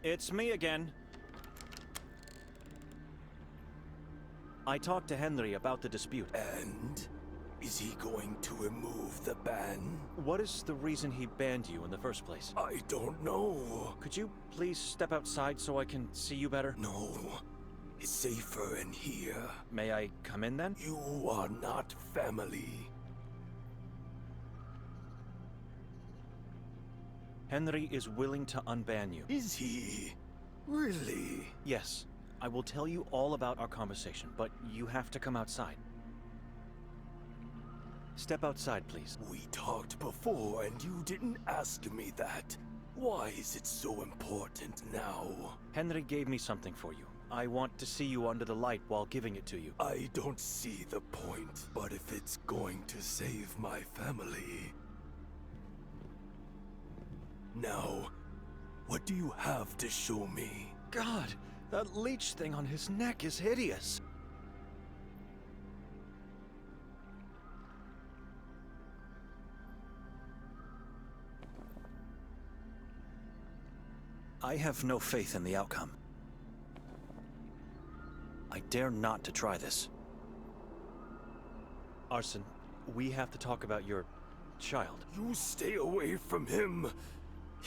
It's me again. I talked to Henry about the dispute. And? Is he going to remove the ban? What is the reason he banned you in the first place? I don't know. Could you please step outside so I can see you better? No. It's safer in here. May I come in then? You are not family. Henry is willing to unban you. Is he? Really? Yes. I will tell you all about our conversation, but you have to come outside. Step outside, please. We talked before and you didn't ask me that. Why is it so important now? Henry gave me something for you. I want to see you under the light while giving it to you. I don't see the point, but if it's going to save my family... Now, what do you have to show me? God, that leech thing on his neck is hideous. I have no faith in the outcome. I dare not to try this. Arson, we have to talk about your child. You stay away from him.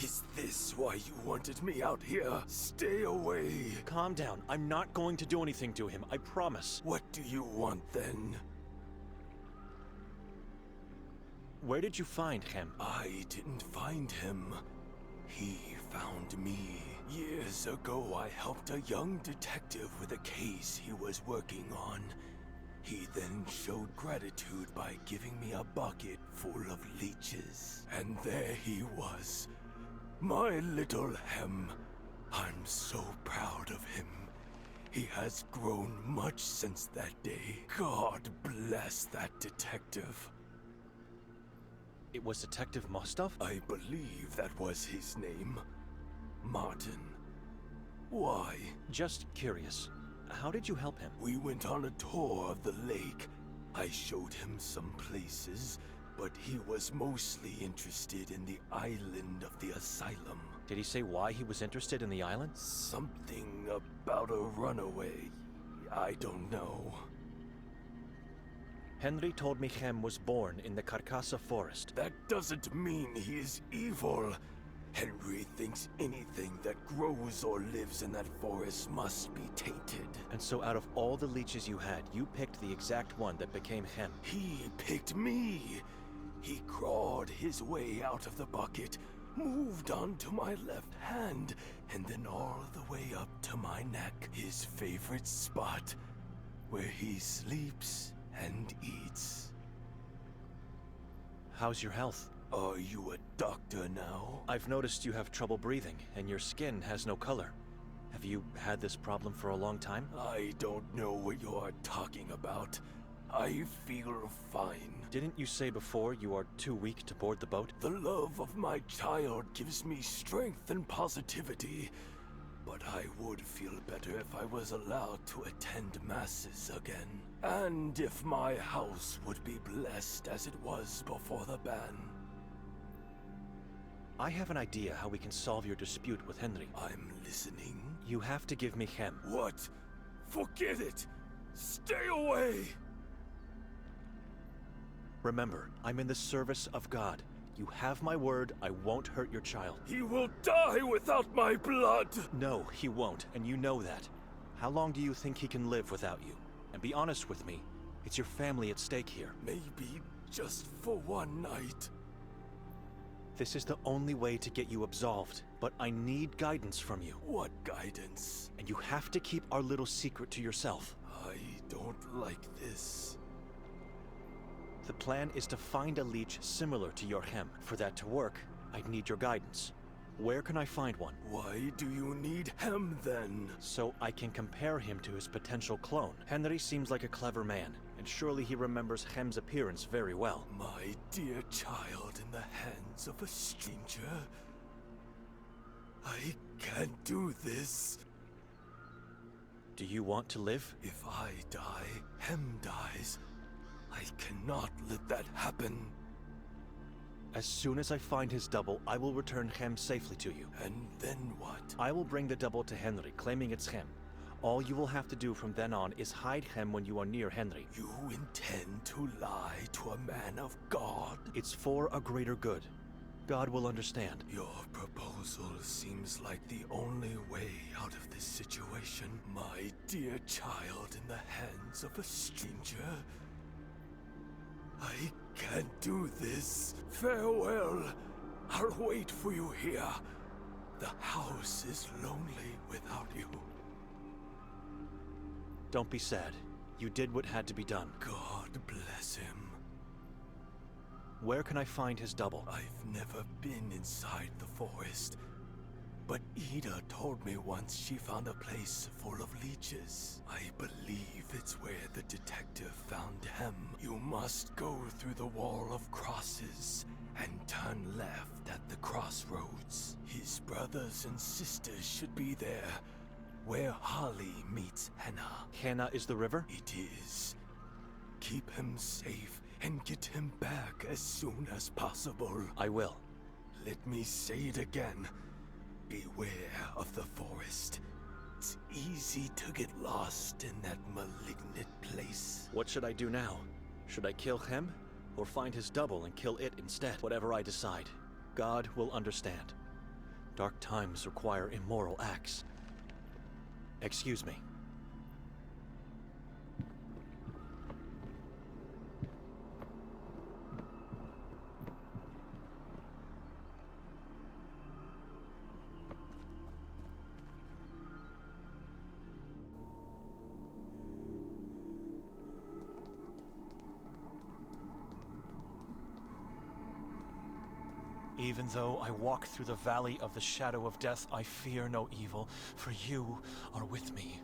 Is this why you wanted me out here? Stay away. Calm down. I'm not going to do anything to him, I promise. What do you want then? Where did you find him? I didn't find him. He found me. Years ago, I helped a young detective with a case he was working on. He then showed gratitude by giving me a bucket full of leeches. And there he was. My little Hem. I'm so proud of him. He has grown much since that day. God bless that detective. It was Detective Mostov? I believe that was his name. Martin. Why? Just curious. How did you help him? We went on a tour of the lake. I showed him some places, but he was mostly interested in the island of the asylum. Did he say why he was interested in the island? Something about a runaway. I don't know. Henry told me Hem was born in the Carcassa forest. That doesn't mean he is evil. Henry thinks anything that grows or lives in that forest must be tainted. And so out of all the leeches you had, you picked the exact one that became Hem. He picked me. He crawled his way out of the bucket, moved onto my left hand, and then all the way up to my neck. His favorite spot, where he sleeps and eats. How's your health? Are you a doctor now? I've noticed you have trouble breathing, and your skin has no color. Have you had this problem for a long time? I don't know what you are talking about. I feel fine. Didn't you say before you are too weak to board the boat? The love of my child gives me strength and positivity. But I would feel better if I was allowed to attend masses again. And if my house would be blessed as it was before the ban. I have an idea how we can solve your dispute with Henry. I'm listening. You have to give me Hem. What? Forget it! Stay away! Remember, I'm in the service of God. You have my word, I won't hurt your child. He will die without my blood! No, he won't, and you know that. How long do you think he can live without you? And be honest with me, it's your family at stake here. Maybe just for one night. This is the only way to get you absolved, but I need guidance from you. What guidance? And you have to keep our little secret to yourself. I don't like this. The plan is to find a leech similar to your Hem. For that to work, I'd need your guidance. Where can I find one? Why do you need Hem then? So I can compare him to his potential clone. Henry seems like a clever man, and surely he remembers Hem's appearance very well. My dear child in the hands of a stranger. I can't do this. Do you want to live? If I die, Hem dies. I cannot let that happen. As soon as I find his double, I will return Hem safely to you. And then what? I will bring the double to Henry, claiming it's Hem. All you will have to do from then on is hide Hem when you are near Henry. You intend to lie to a man of God? It's for a greater good. God will understand. Your proposal seems like the only way out of this situation. My dear child in the hands of a stranger. I can't do this. Farewell. I'll wait for you here. The house is lonely without you. Don't be sad. You did what had to be done. God bless him. Where can I find his double? I've never been inside the forest, but Ida told me once she found a place full of leeches. I believe it's where the detective found him. You must go through the wall of crosses and turn left at the crossroads. His brothers and sisters should be there, where Holly meets Hannah. Hannah is the river? It is. Keep him safe and get him back as soon as possible. I will. Let me say it again. Beware of the forest. It's easy to get lost in that malignant place. What should I do now? Should I kill Hem, or find his double and kill it instead? Whatever I decide, God will understand. Dark times require immoral acts. Excuse me. Even though I walk through the valley of the shadow of death, I fear no evil, for you are with me.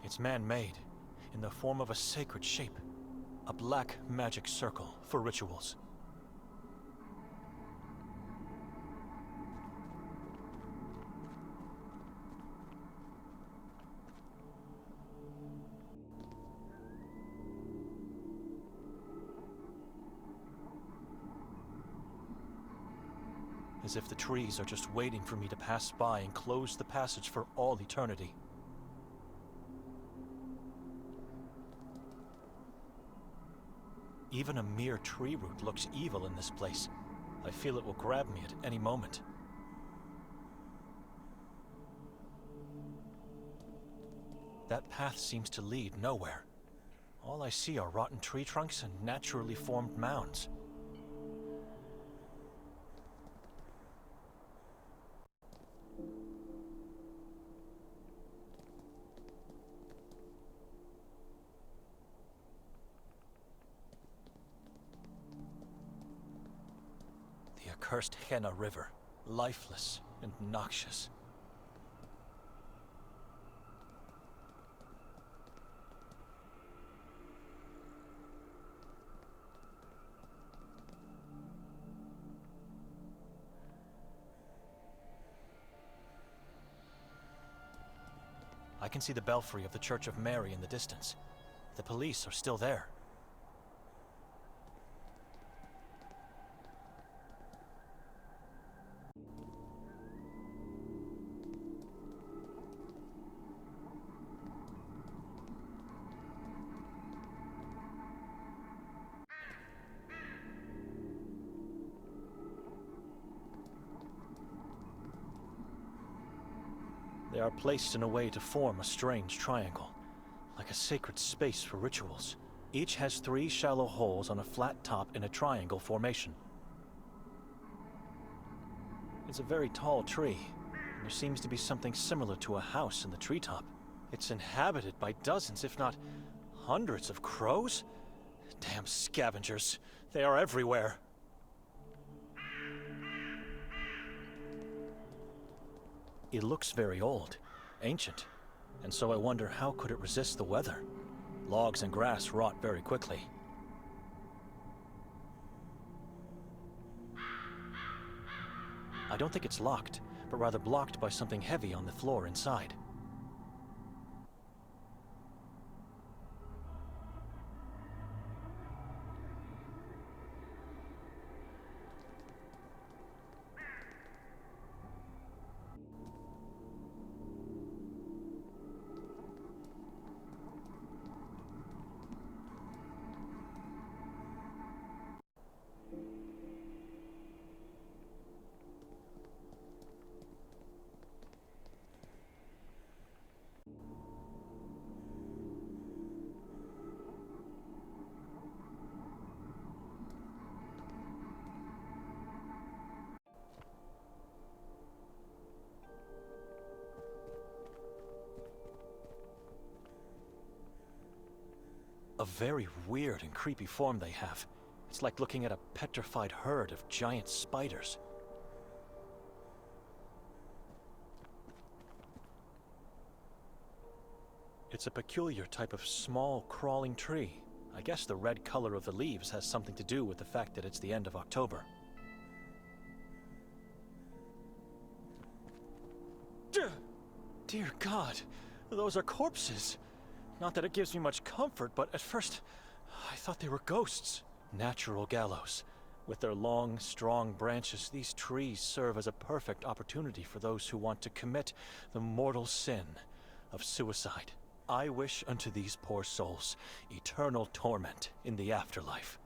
It's man-made, in the form of a sacred shape, a black magic circle for rituals. As if the trees are just waiting for me to pass by and close the passage for all eternity. Even a mere tree root looks evil in this place. I feel it will grab me at any moment. That path seems to lead nowhere. All I see are rotten tree trunks and naturally formed mounds. The accursed Henna River, lifeless and noxious. I can see the belfry of the Church of Mary in the distance. The police are still there. They are placed in a way to form a strange triangle, like a sacred space for rituals. Each has 3 shallow holes on a flat top in a triangle formation. It's a very tall tree, and there seems to be something similar to a house in the treetop. It's inhabited by dozens, if not hundreds of crows? Damn scavengers. They are everywhere. It looks very old, ancient, and so I wonder how could it resist the weather? Logs and grass rot very quickly. I don't think it's locked, but rather blocked by something heavy on the floor inside. A very weird and creepy form they have. It's like looking at a petrified herd of giant spiders. It's a peculiar type of small, crawling tree. I guess the red color of the leaves has something to do with the fact that it's the end of October. Dear God, those are corpses. Not that it gives me much comfort, but at first, I thought they were ghosts. Natural gallows. With their long, strong branches, these trees serve as a perfect opportunity for those who want to commit the mortal sin of suicide. I wish unto these poor souls eternal torment in the afterlife.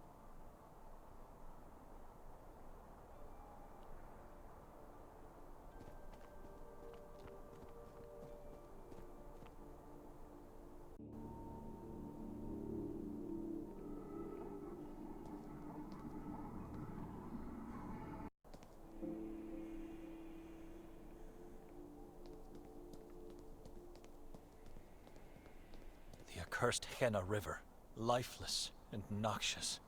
The accursed Henna River, lifeless and noxious.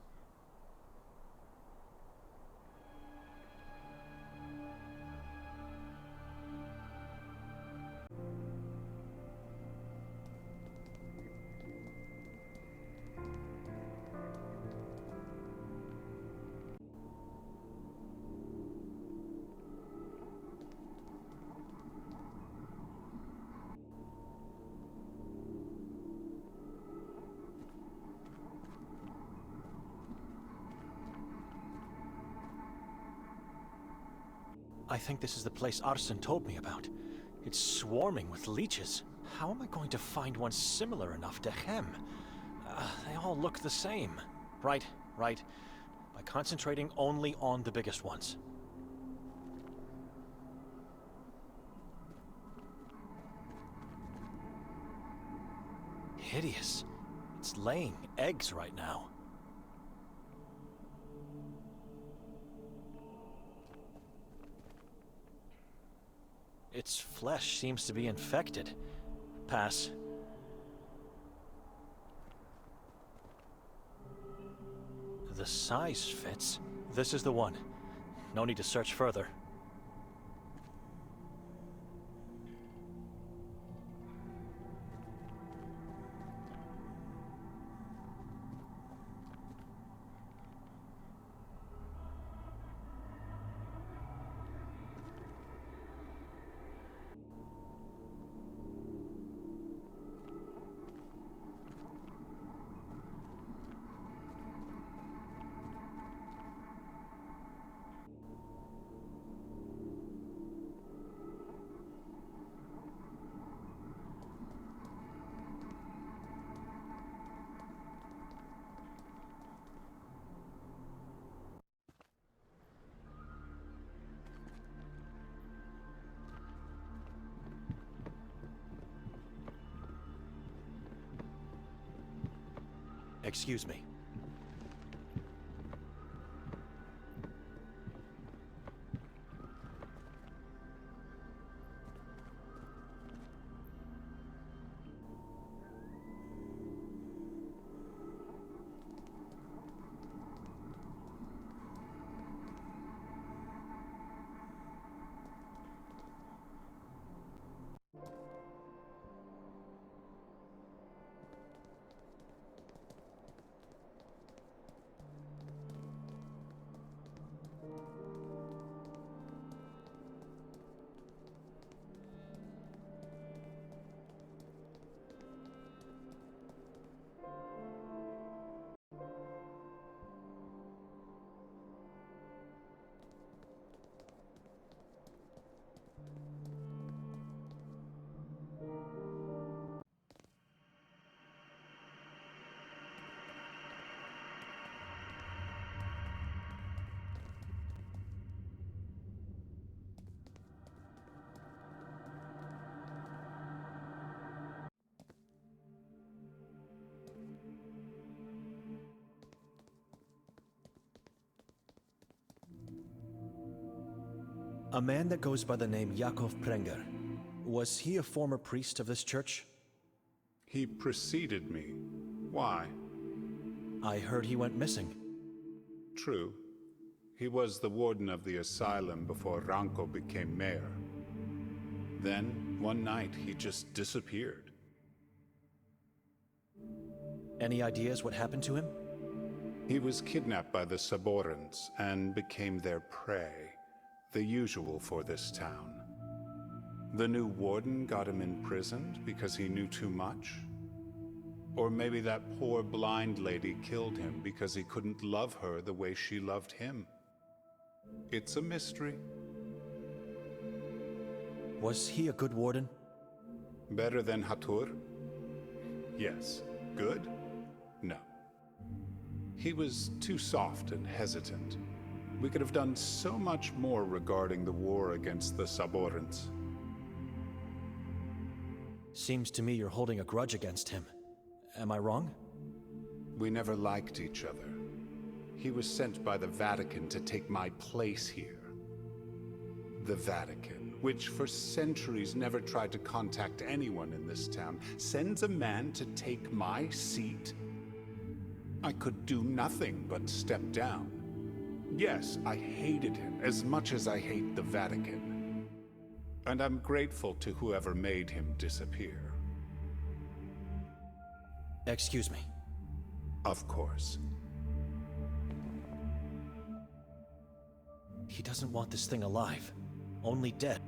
I think this is the place Arsen told me about. It's swarming with leeches. How am I going to find one similar enough to hem? They all look the same. Right. By concentrating only on the biggest ones. Hideous. It's laying eggs right now. Its flesh seems to be infected. Pass. The size fits. This is the one. No need to search further. Excuse me. A man that goes by the name Yakov Prenger. Was he a former priest of this church? He preceded me. Why? I heard he went missing. True. He was the warden of the asylum before Ranko became mayor. Then, one night, he just disappeared. Any ideas what happened to him? He was kidnapped by the Saborans and became their prey, the usual for this town. The new warden got him imprisoned because he knew too much? Or maybe that poor blind lady killed him because he couldn't love her the way she loved him. It's a mystery. Was he a good warden? Better than Hatur? Yes. Good? No. He was too soft and hesitant. We could have done so much more regarding the war against the Saborans. Seems to me you're holding a grudge against him. Am I wrong? We never liked each other. He was sent by the Vatican to take my place here. The Vatican, which for centuries never tried to contact anyone in this town, sends a man to take my seat? I could do nothing but step down. Yes, I hated him as much as I hate the Vatican. And I'm grateful to whoever made him disappear. Excuse me. Of course. He doesn't want this thing alive. Only dead.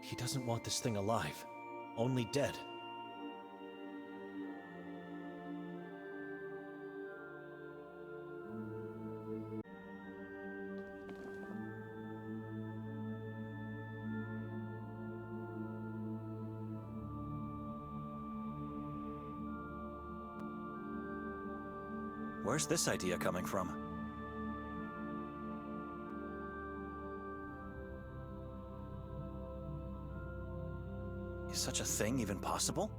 He doesn't want this thing alive. Only dead. Where's this idea coming from? Is such a thing even possible?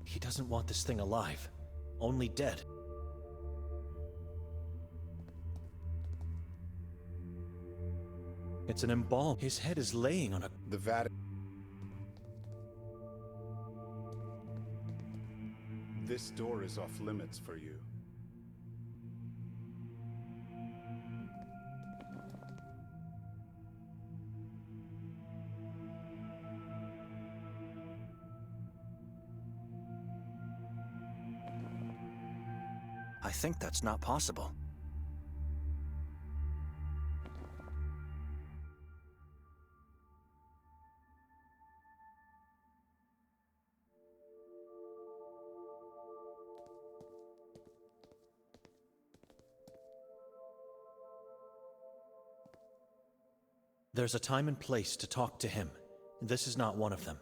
He doesn't want this thing alive. Only dead. It's an embalm. His head is laying on a... The Vatican. This door is off limits for you. I think that's not possible. There's a time and place to talk to him. This is not one of them.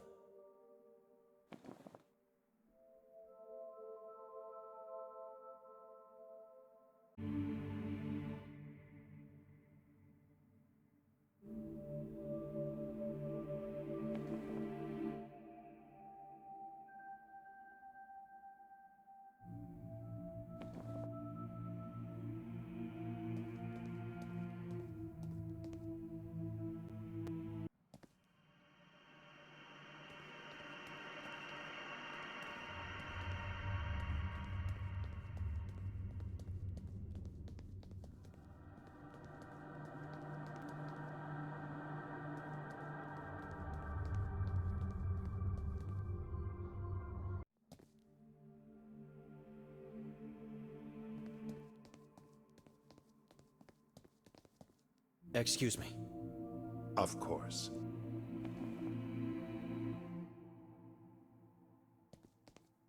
Excuse me. Of course.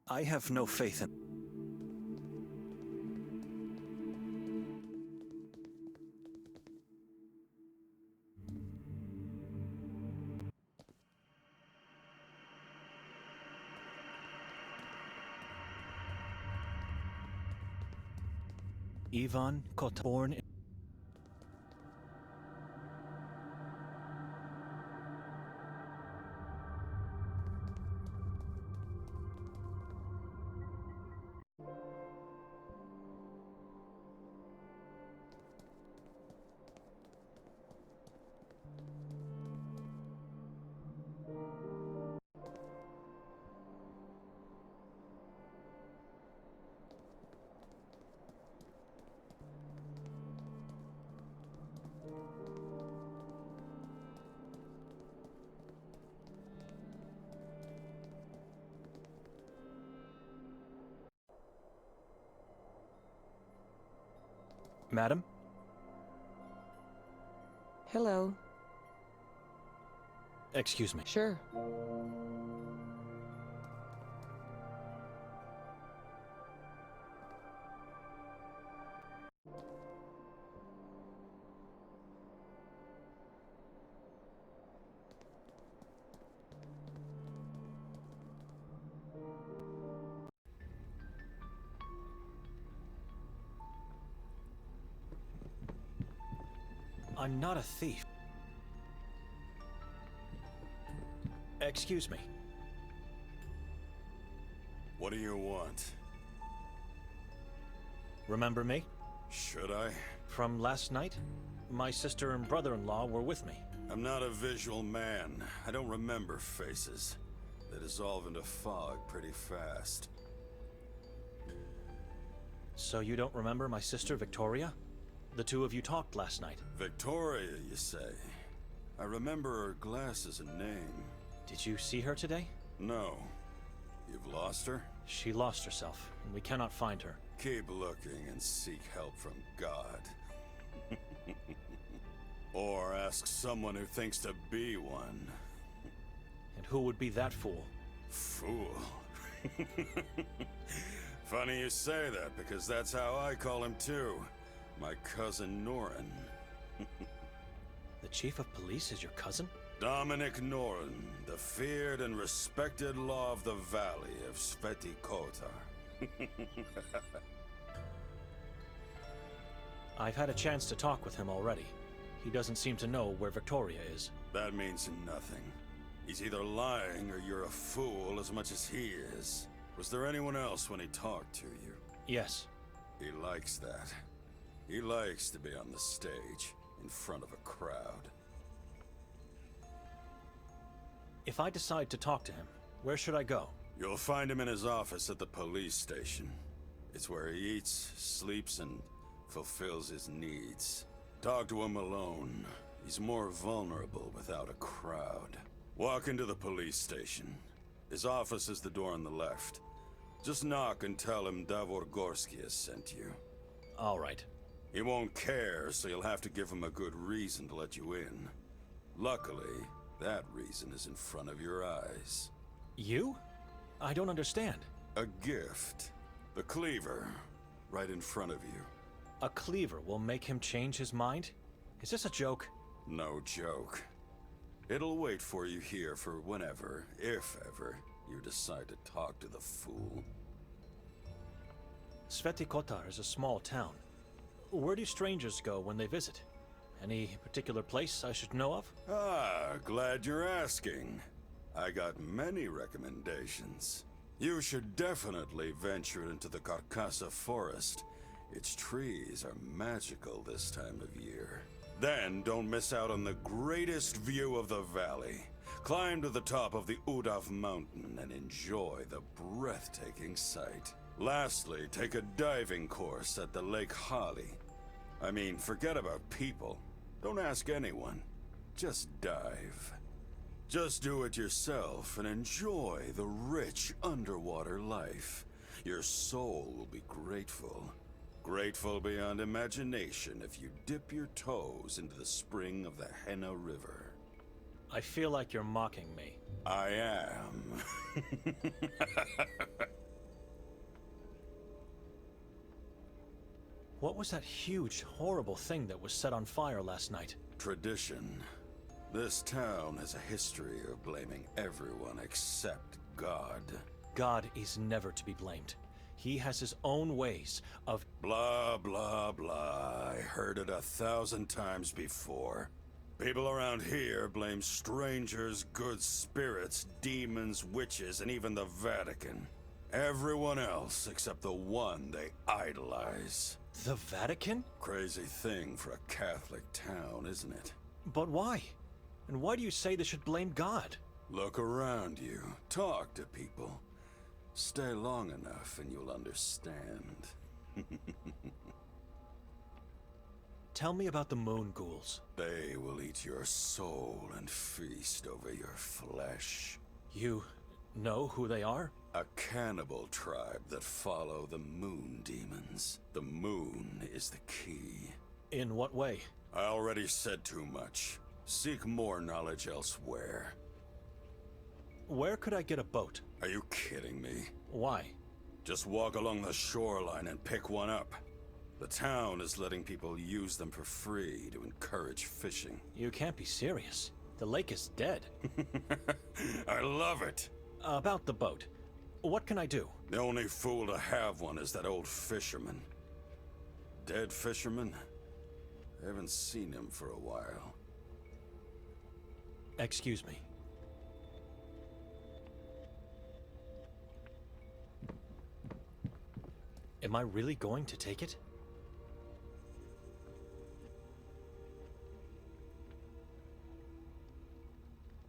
I have no faith in... Ivan Kotar, born in... Madam? Hello. Excuse me. Sure. I'm not a thief. Excuse me. What do you want? Remember me? Should I? From last night? My sister and brother-in-law were with me. I'm not a visual man. I don't remember faces. They dissolve into fog pretty fast. So you don't remember my sister, Victoria? The two of you talked last night. Victoria, you say? I remember her glasses and name. Did you see her today? No. You've lost her? She lost herself, and we cannot find her. Keep looking and seek help from God. Or ask someone who thinks to be one. And who would be that fool? Fool. Funny you say that, because that's how I call him too. My cousin Norin. The chief of police is your cousin? Dominic Norin, the feared and respected law of the valley of Sveti Kotar. I've had a chance to talk with him already. He doesn't seem to know where Victoria is. That means nothing. He's either lying or you're a fool as much as he is. Was there anyone else when he talked to you? Yes. He likes that. He likes to be on the stage, in front of a crowd. If I decide to talk to him, where should I go? You'll find him in his office at the police station. It's where he eats, sleeps, and fulfills his needs. Talk to him alone. He's more vulnerable without a crowd. Walk into the police station. His office is the door on the left. Just knock and tell him Davor Gorski has sent you. All right. He won't care, so you'll have to give him a good reason to let you in. Luckily, that reason is in front of your eyes. You? I don't understand. A gift. The cleaver. Right in front of you. A cleaver will make him change his mind? Is this a joke? No joke. It'll wait for you here for whenever, if ever, you decide to talk to the fool. Sveti Kotar is a small town. Where do strangers go when they visit? Any particular place I should know of? Ah, glad you're asking. I got many recommendations. You should definitely venture into the Carcassa forest. Its trees are magical this time of year. Then don't miss out on the greatest view of the valley. Climb to the top of the Udav mountain and enjoy the breathtaking sight. Lastly, take a diving course at the Lake Hali. I mean, forget about people. Don't ask anyone. Just dive. Just do it yourself and enjoy the rich underwater life. Your soul will be grateful. Grateful beyond imagination if you dip your toes into the spring of the Henna River. I feel like you're mocking me. I am. What was that huge, horrible thing that was set on fire last night? Tradition. This town has a history of blaming everyone except God. God is never to be blamed. He has his own ways of... Blah, blah, blah. I heard it 1,000 times before. People around here blame strangers, good spirits, demons, witches, and even the Vatican. Everyone else except the one they idolize. The Vatican? Crazy thing for a Catholic town, isn't it? But why? And why do you say they should blame God? Look around you. Talk to people. Stay long enough and you'll understand. Tell me about the moon ghouls. They will eat your soul and feast over your flesh. You know who they are? A cannibal tribe that follow the moon demons. The moon is the key. In what way? I already said too much. Seek more knowledge elsewhere. Where could I get a boat? Are you kidding me? Why? Just walk along the shoreline and pick one up. The town is letting people use them for free to encourage fishing. You can't be serious. The lake is dead. I love it. About the boat. What can I do? The only fool to have one is that old fisherman. Dead fisherman? I haven't seen him for a while. Excuse me. Am I really going to take it?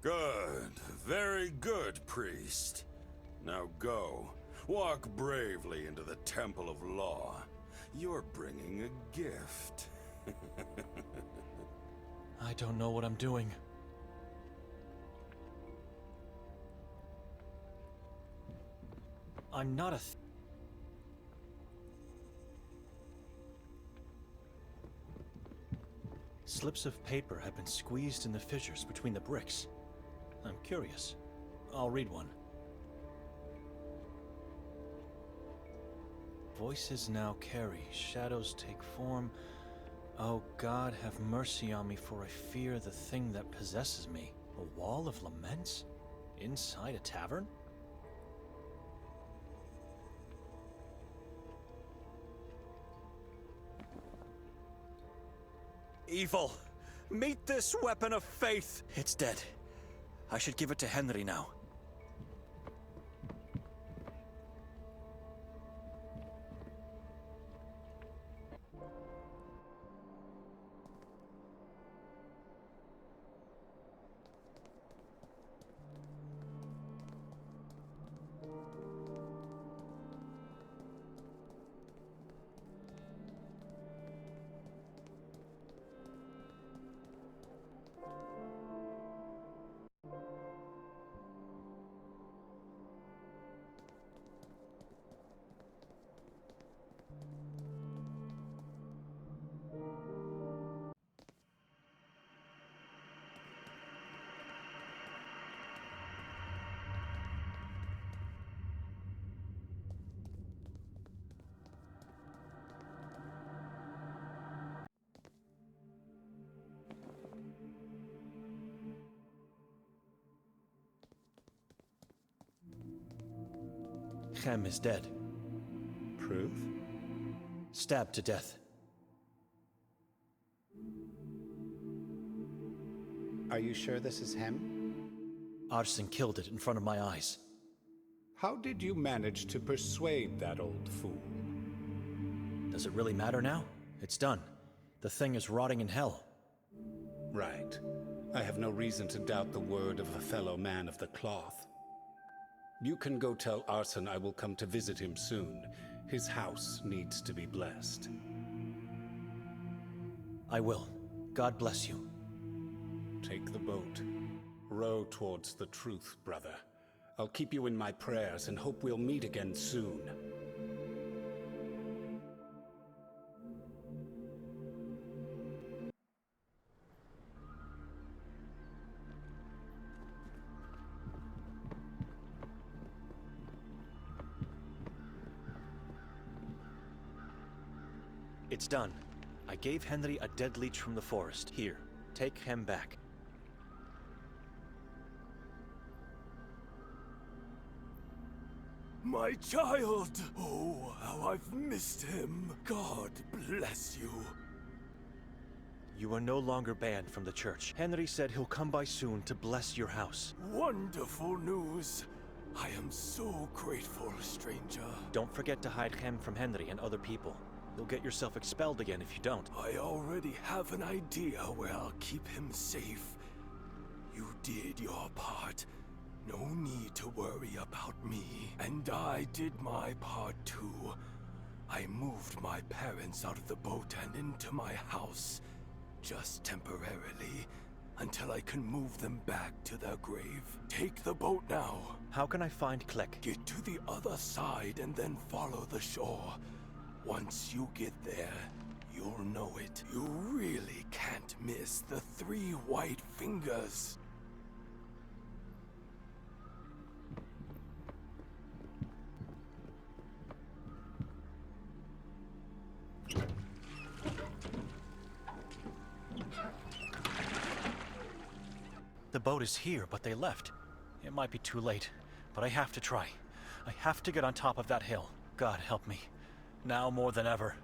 Good. Very good, priest. Now go. Walk bravely into the Temple of Law. You're bringing a gift. I don't know what I'm doing. I'm not a... Slips of paper have been squeezed in the fissures between the bricks. I'm curious. I'll read one. Voices now carry, shadows take form. Oh God, have mercy on me, for I fear the thing that possesses me. A wall of laments? Inside a tavern? Evil! Meet this weapon of faith! It's dead. I should give it to Henry now. Chem is dead. Proof? Stabbed to death. Are you sure this is him? Arson killed it in front of my eyes. How did you manage to persuade that old fool? Does it really matter now? It's done. The thing is rotting in hell. Right. I have no reason to doubt the word of a fellow man of the cloth. You can go tell Arson I will come to visit him soon. His house needs to be blessed. I will. God bless you. Take the boat. Row towards the truth, brother. I'll keep you in my prayers and hope we'll meet again soon. It's done. I gave Henry a dead leech from the forest. Here, take him back. My child! Oh, how I've missed him. God bless you. You are no longer banned from the church. Henry said he'll come by soon to bless your house. Wonderful news. I am so grateful, stranger. Don't forget to hide him from Henry and other people. You'll get yourself expelled again if you don't. I already have an idea where I'll keep him safe. You did your part. No need to worry about me. And I did my part too. I moved my parents out of the boat and into my house. Just temporarily. Until I can move them back to their grave. Take the boat now. How can I find Click? Get to the other side and then follow the shore. Once you get there, you'll know it. You really can't miss the 3 white fingers. The boat is here, but they left. It might be too late, but I have to try. I have to get on top of that hill. God help me. Now more than ever.